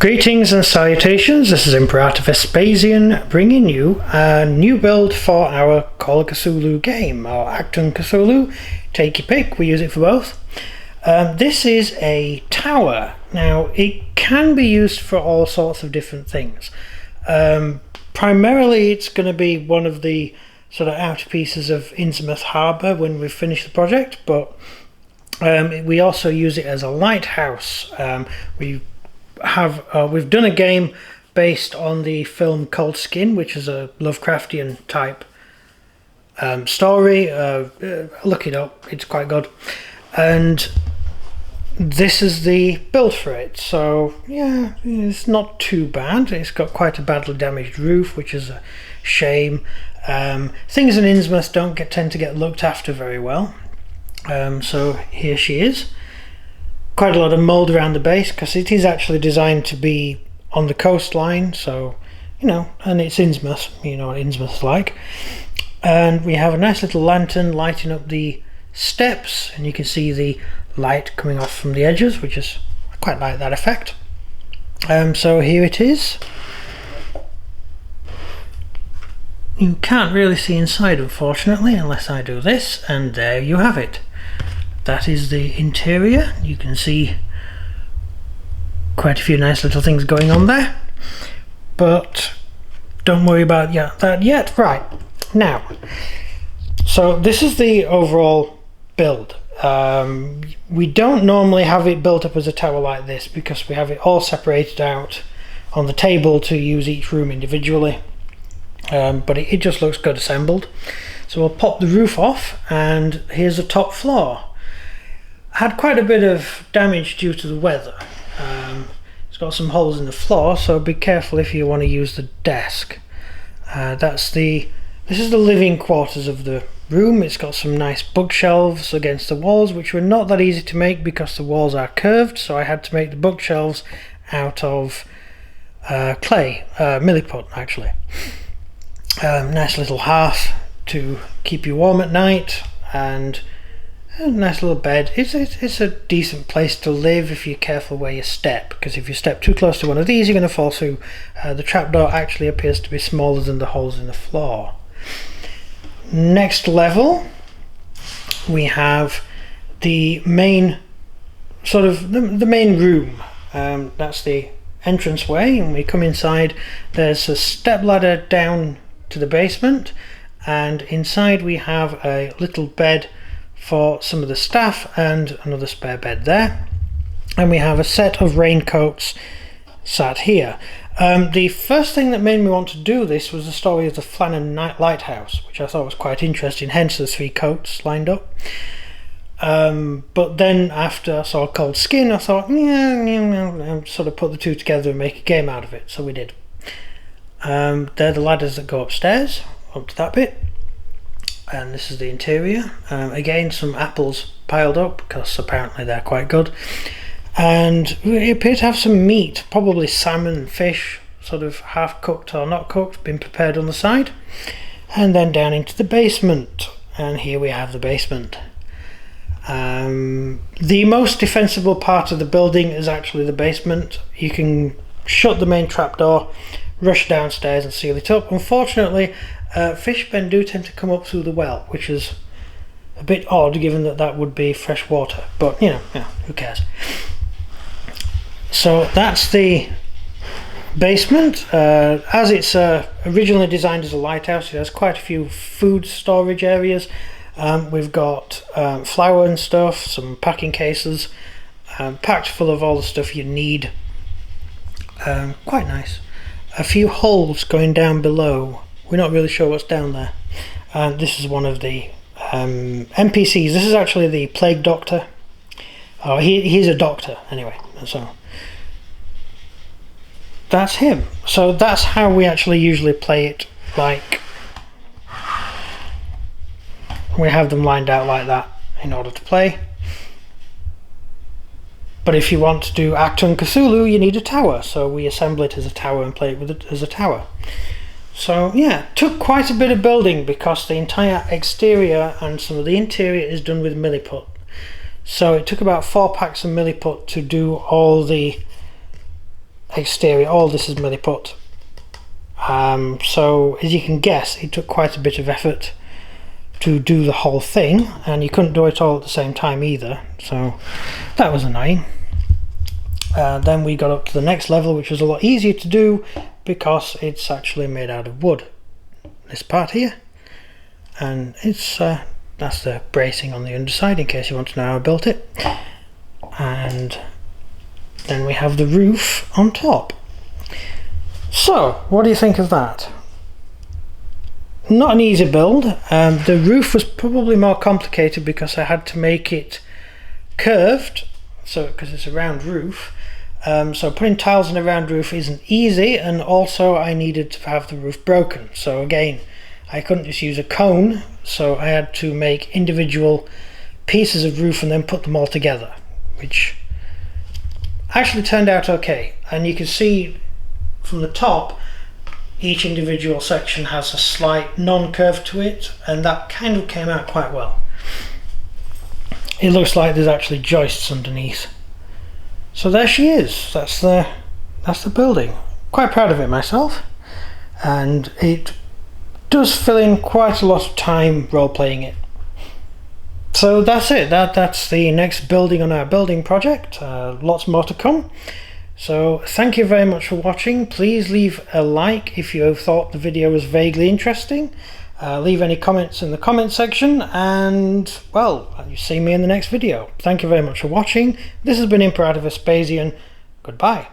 Greetings and salutations, this is Imperator Vespasian bringing you a new build for our Call of Cthulu game, or Acton Cthulu, take your pick, we use it for both. This is a tower. Now it can be used for all sorts of different things. Primarily it's going to be one of the sort of outer pieces of Innsmouth Harbour when we've finished the project, but we also use it as a lighthouse. We've done a game based on the film Cold Skin, which is a Lovecraftian type story. Look it up, it's quite good. And this is the build for it, so yeah, it's not too bad. It's got quite a badly damaged roof, which is a shame. Things in Innsmouth don't tend to get looked after very well. So here she is. Quite a lot of mould around the base because it is actually designed to be on the coastline, so you know, and it's Innsmouth, you know what Innsmouth's like. And we have a nice little lantern lighting up the steps, and you can see the light coming off from the edges, which is, I quite like that effect. So here it is. You can't really see inside, unfortunately, unless I do this, and there you have it. That is the interior. You can see quite a few nice little things going on there, but don't worry about that yet. Right, now, so this is the overall build. We don't normally have it built up as a tower like this because we have it all separated out on the table to use each room individually, but it just looks good assembled. So we'll pop the roof off, and here's the top floor. Had quite a bit of damage due to the weather. It's got some holes in the floor, so be careful if you want to use the desk. This is the living quarters of the room. It's got some nice bookshelves against the walls, which were not that easy to make because the walls are curved, so I had to make the bookshelves out of clay, milliput actually. Nice little hearth to keep you warm at night, and a nice little bed. It's a decent place to live if you're careful where you step, because if you step too close to one of these you're going to fall through. The trapdoor actually appears to be smaller than the holes in the floor. Next level we have the main the main room. That's the entranceway, and we come inside. There's a step ladder down to the basement, and inside we have a little bed for some of the staff and another spare bed there, and we have a set of raincoats sat here. The first thing that made me want to do this was the story of the Flannan Lighthouse, which I thought was quite interesting, hence the 3 coats lined up. But then after I saw Cold Skin, I thought, sort of put the two together and make a game out of it, so we did. They're the ladders that go upstairs, up to that bit. And this is the interior. Again, some apples piled up because apparently they're quite good, and we appear to have some meat, probably salmon and fish, sort of half cooked or not cooked, been prepared on the side. And then down into the basement, and here we have the basement. The most defensible part of the building is actually the basement. You can shut the main trapdoor, rush downstairs and seal it up. Unfortunately, fishmen do tend to come up through the well, which is a bit odd given that that would be fresh water, but you know, who cares. So that's the basement. As it's originally designed as a lighthouse, it has quite a few food storage areas. We've got flour and stuff, some packing cases, packed full of all the stuff you need. Quite nice. A few holes going down below. We're not really sure what's down there. This is one of the NPCs. This is actually the plague doctor. Oh, he's a doctor anyway. So that's him. So that's how we actually usually play it. Like, we have them lined out like that in order to play. But if you want to do Acton Cthulu, you need a tower. So we assemble it as a tower and play it with it as a tower. So yeah, took quite a bit of building because the entire exterior and some of the interior is done with milliput. So it took about 4 packs of milliput to do all the exterior, all this is merely put. So as you can guess, it took quite a bit of effort to do the whole thing, and you couldn't do it all at the same time either, so that was annoying. Then we got up to the next level, which was a lot easier to do because it's actually made out of wood, this part here, and it's that's the bracing on the underside in case you want to know how I built it. And then we have the roof on top. So what do you think of that? Not an easy build. The roof was probably more complicated because I had to make it curved, so because it's a round roof. So putting tiles in a round roof isn't easy, and also I needed to have the roof broken. So again, I couldn't just use a cone, so I had to make individual pieces of roof and then put them all together, which actually turned out okay. And you can see from the top, each individual section has a slight non-curve to it, and that kind of came out quite well. It looks like there's actually joists underneath. So there she is. That's the building. Quite proud of it myself, and it does fill in quite a lot of time role-playing it. So that's it. That's the next building on our building project. Lots more to come. So thank you very much for watching. Please leave a like if you thought the video was vaguely interesting. Leave any comments in the comment section, and well, you see me in the next video. Thank you very much for watching. This has been Imperator Vespasian. Goodbye.